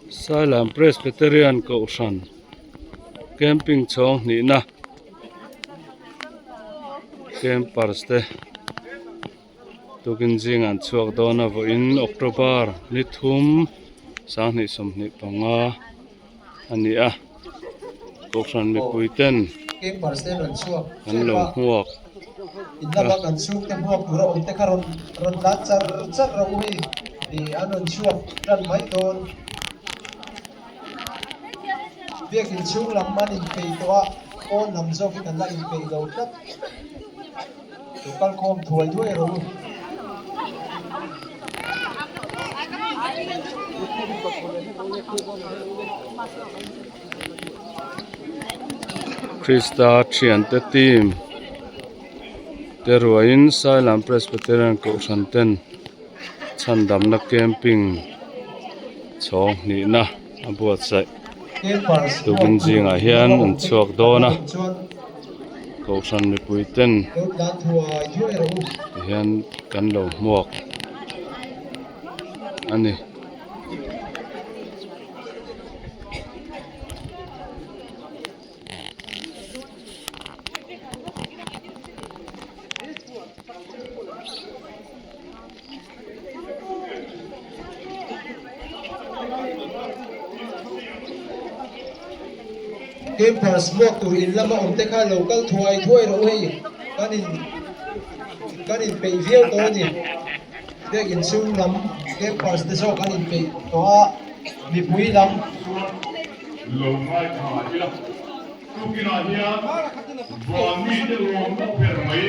Salem Presbyterian Kausan camping chong ni na campers te tukin jing an chuak dona vo in October ni thum sang ni som ni panga ani a Kausan mi puiten campers te ron chuak an lo huak inna ba kan chuk te huak pura umte karon ron lat char ro ui ni anon chuak ran mai ton việc in chung lam man in pei to a on lam zo ki kan la in pei do tat to kal khom thuai thuai ro Krista Chian te team Teruain Salem Presbyterian Kausan ten chandam na camping chong ni na abuat sai tukin jing a hian an chuak dona Kausan mi puiten hian kan lo muak ani campers walk to in lama umte kha local thuai thuai ro hei kanin pei viau to ni việc in chung lam campers te so kanin pei to mi pui lam lo mai tha ila tukina hiya bon mi de lo mo per mai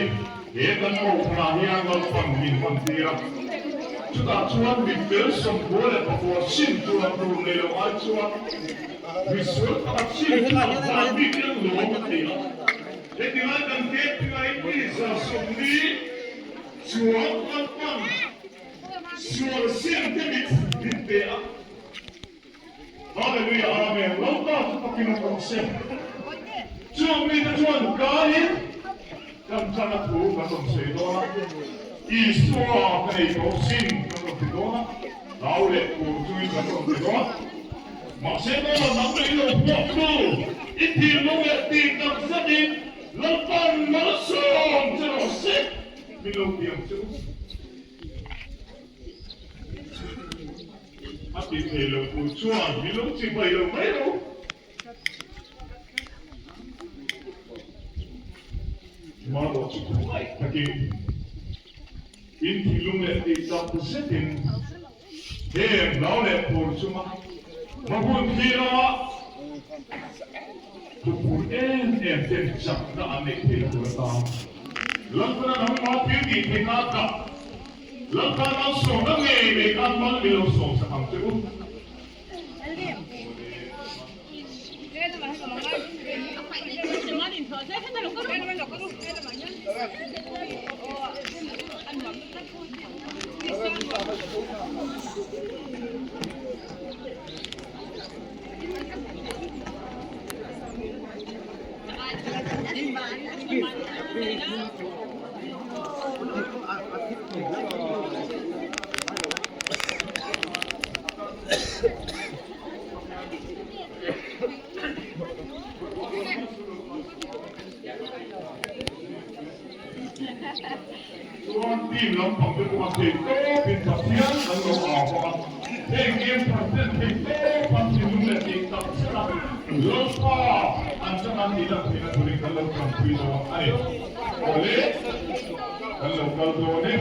e kan mo khna hiya ngal pam min pam tira chuta chuan mi per som bole pa for sin tu a pro le lo ai chuan vi so ta sin tu a mi de lo mo tira e ti mai kan ke ti ai pi sa som ni chuan kan pam chuan sin te mi te a Hallelujah, amen. Lord God, fucking up on sin. Chuan mi ta chuan kain kan chana thu ka som se do I sua kai ko sin ka som se do au le ku tu ka som se do ma se do na me lo po tu I ti lo me ti ka sa ni lo pan ma so se lo se mi lo piang chu Ati pelo ku chuan mi lo chi bai lo mai lo Mado chi mai taki in tilume ti tap setin he naule por chuma mabun kira tu pur en ten chak na ane te kurta langkana nam ma pi di tinaka langkana so na me kan mal bilo so sa am tu Team long pang tu kuat tu, pin pasian lalu apa? Game pasien tu pasti lumle tak serap. Lupa ancaman tidak boleh kalau kampi doa. Boleh kalau doa ni.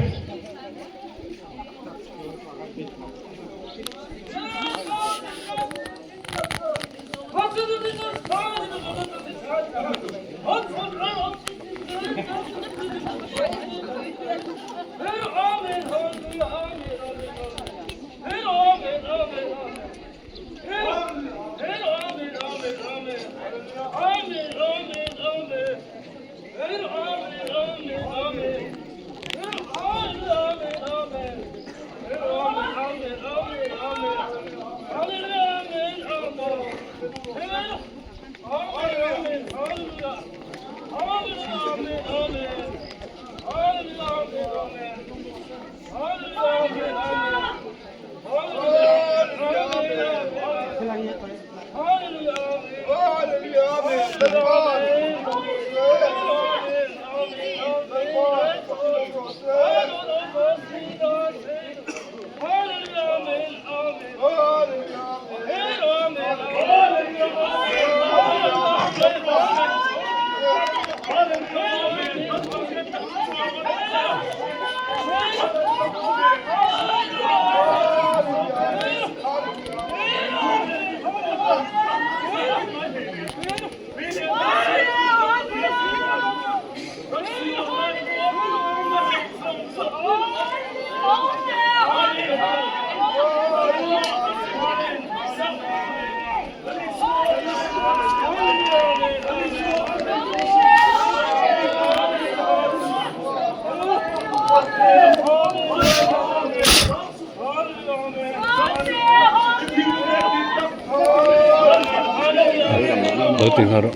Otin haro.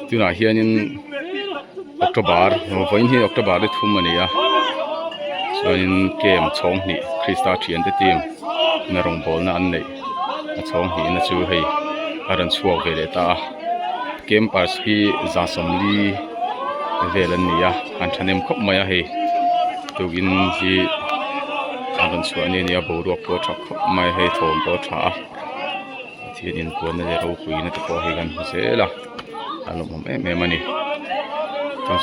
Tuna hianin October, voin hi October le thum ania. So in game chong ni Krista thian te team na rong bol na an nei. A chong hi na chu hei aran chuak ve le ta. Game pass hi za som li velan nia an thanem khop maya hei. Tugin hi aran chuak ni nia bo ruak po thak khop mai hei thom po tha. Thian in ko na le ro pui na te ko hei gan se la. Alo me mani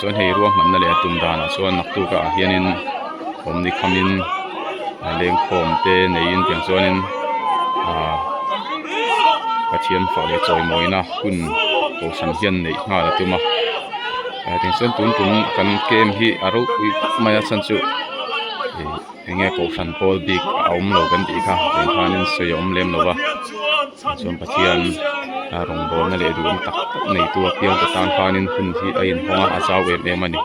chuan hei ruang man na le tum dana chuan nak tu ka hianin om ni khamin leng khom te nein tiang chuanin pathian fa le choi moina hun ko san hian nei nga la tuma tiang chuan tun kan kem hi aro pui maya chan chu enge ko san pol big aum lo kan ti kha ten khanin soyom lem lova chuan pathian rong bol na le duam tak nei tu pial ta tan khanin hun hi a in honga a chaw em em ani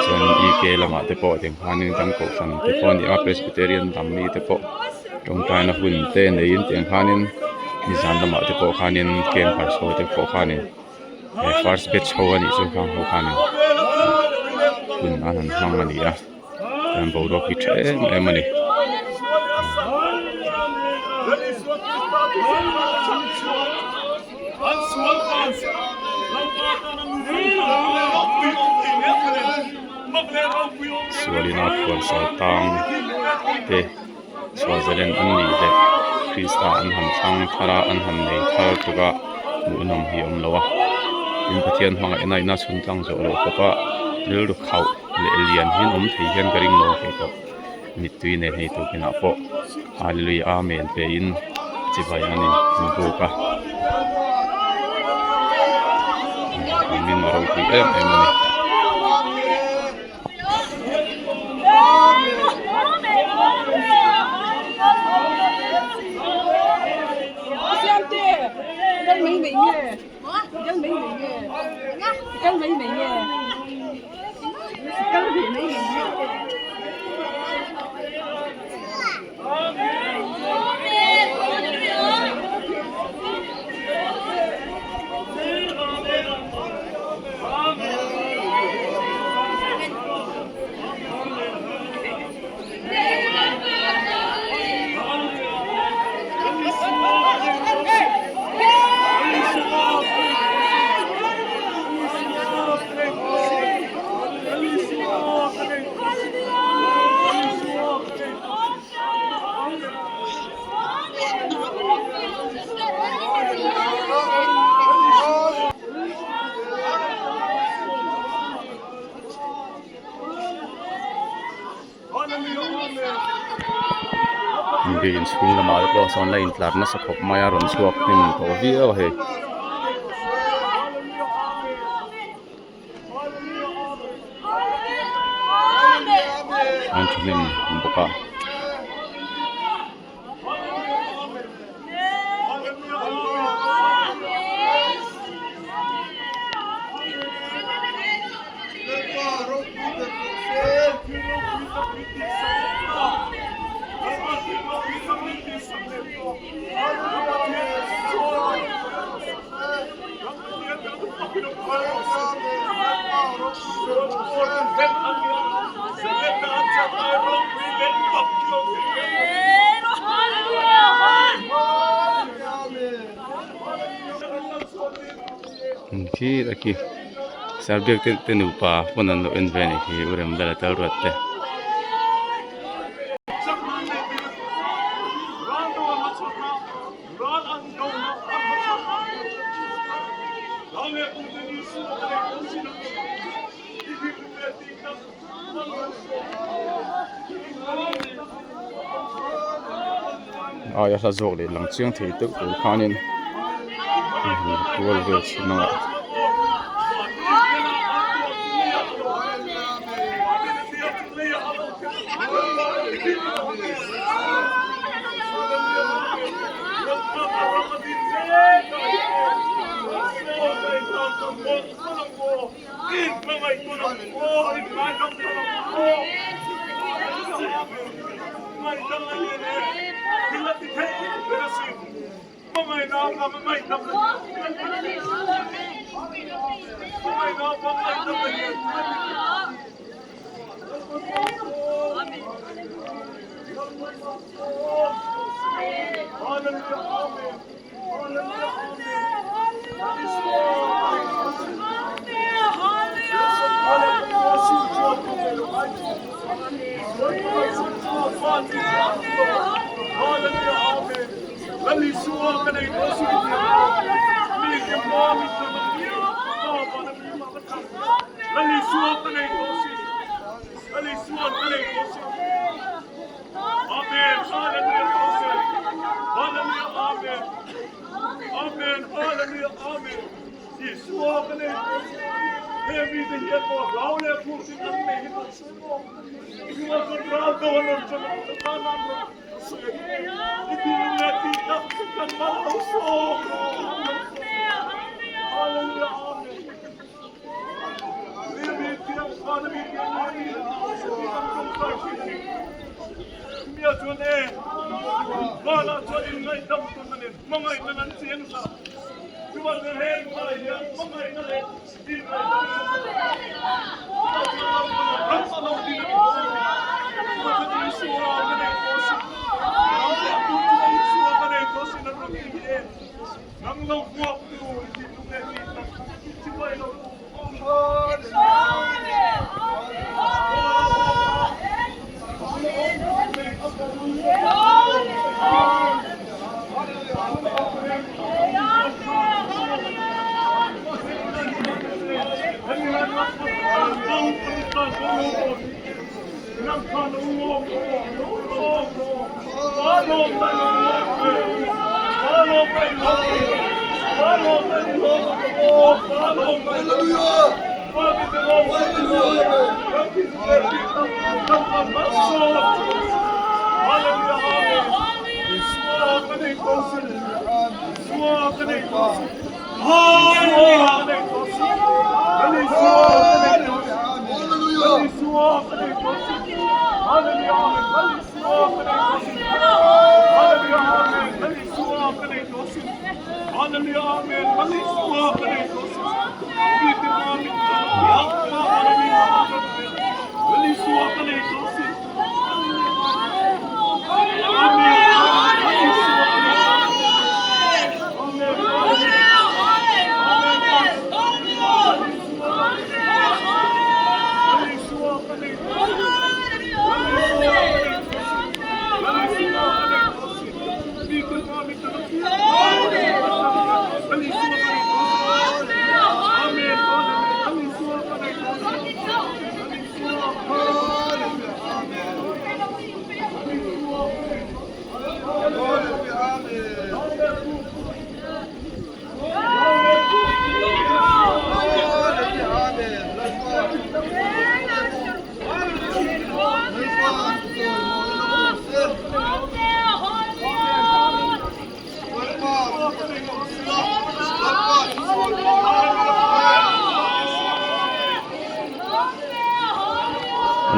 chuan i ke lama te po teng khanin kan ko san te po ni a presbyterian dam ni te po tong tai na hun te nei in teng khanin ni zan lama te po khanin kem par so te po khanin first batch ho ani chu khang ho khanin hun an hang ani a kan bo ro ki the em ani Sualina kual saltang te Swaziland an ni le Krista an ham thang thara an ham nei thar tuga nunom hi om lawa in pathian hmanga enai na chun tlang zo lo papa lel ru khau le elian hin om thei hian garing lo he ko ni tui ne hei tu kina po hallelujah amen pe in chibai anin bu ka min ro pi em ni Begin swing the mother boss online clarna sa khop maya ron chuak nim to via he anthim boka khi là khi subject te nu pa ponan lo en veni khi urem dala tal rotte ya sa zog le lang chiang thei tu tu khanin wal ve china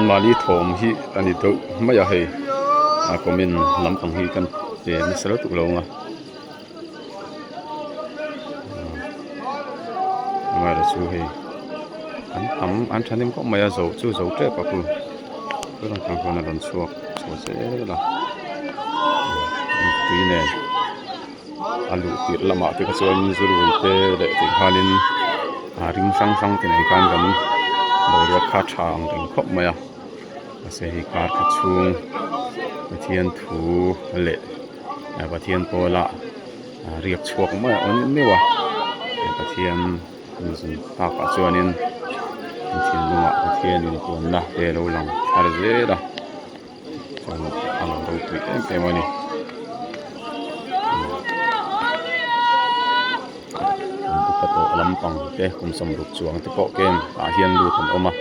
mali thom hi ani to maya hei a komin lampang hi kan te ni sala tu lo nga ma ra chu hei an thanim ko maya zo chu zo te pa ku ko ran kan ko na ran chuak so se la ti ne alu ti lama te ka chuan zuru te de ti hanin ring sang tin ai kan kan boruak kha thang ring khop maya se hi kar kha chung pathian thu le pathian pola riak chuak ma on mewa pathian zun ta pa chuanin pathian lunga pathian in pon na te lo lang har ze da chon ang do tui te mani pato lampang te kum som ruk chuang te po ken a hian lu thon oma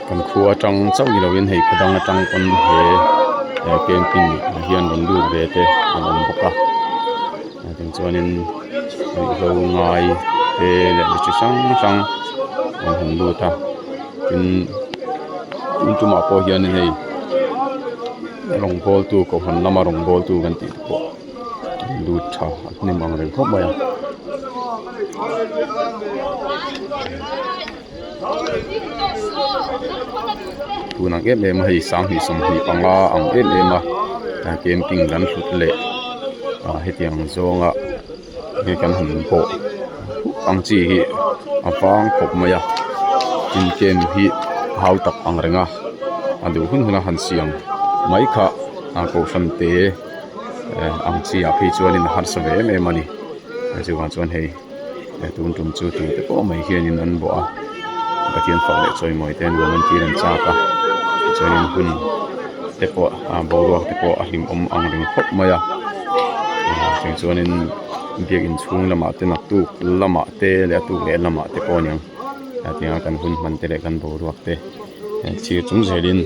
kan khua tang chau ni loin hei khadang atang kon he camping hian ron lu ve te an boka tin chuanin lo ngai te le chi sang an lu ta tin tuma po hian hei rong bol tu ko han lama rong bol tu kan ti ko lu tha ni mang reng khop maya tunang em hei sang hi som hi panga ang em camping dan hlut le hetiang zonga he kan hun po ang chi hi awang khop maya tin kem hi hau tak ang renga adu hun huna han siang mai kha ko fan te ang chi a phi chuanin har sa ve me mani chuan chuan hei tun tum chu tu te po mai hianin an bo a pathian fa le choi moi ten woman ti ran cha ka chuanin hun te po boruak te po a hlim ang ring khop maya chuanin biak in chung lama te nak tu lama te le tu le lama te po niang atinga kan hun man te le kan boruak te chi chung zelin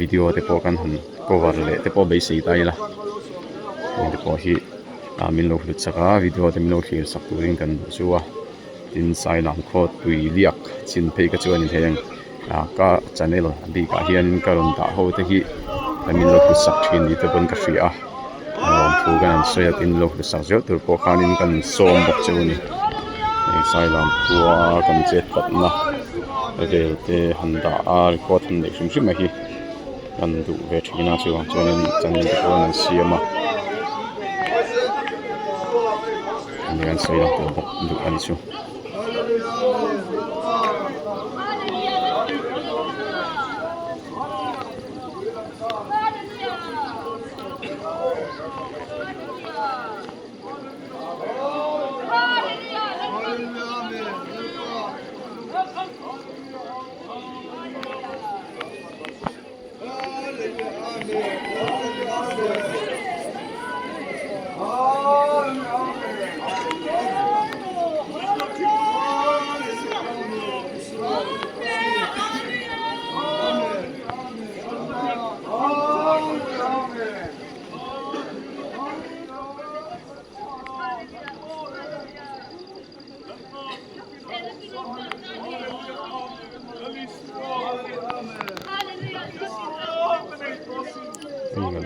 video te po kan hun cover le te po be sei tai la te po hi min lo hlut saka video te min lo clear sak turin kan chuwa tin sai lam kho tui liak chin phei ka chuan in heng ka channel bi ka hian karon ta ho te hi min lo hlut sak thin ni te bon ka hria lom thu kan an soya tin lo hlut sak jo tur po khanin kan som bok chu ni sai lam tua kan chet pat na re te handa a record han le shim shim hi kan du ve thina chuan channel te pon an siama dengan saya untuk anisu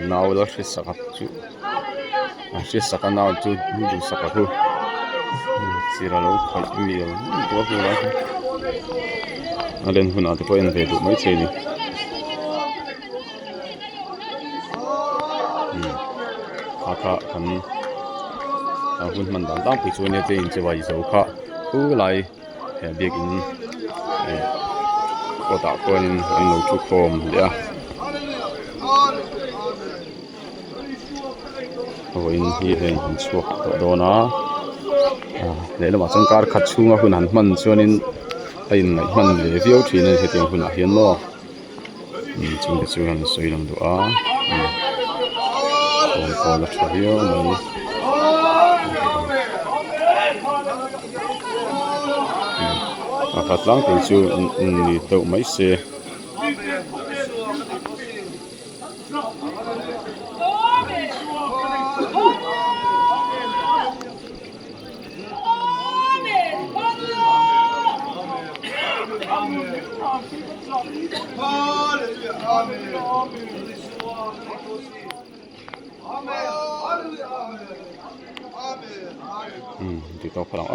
now la shi sakat chu shi sakana chu du sakahu sira lo khal mi yo bo bo la alen huna te ko en ve du mai cheni kha kan hun man dan dang pi chu ne te in che wai zo kha u lai he biak in ko ta kon an lo chu khom ya in hi heng hin chuak to dona le lama changkar khat chunga hun han man chuanin ain nai man le viau thina hetiang hun a hian lo chung te chuan soilam du a ko la thahio mai Pakatlang tin chu ni to mai se ti to phalang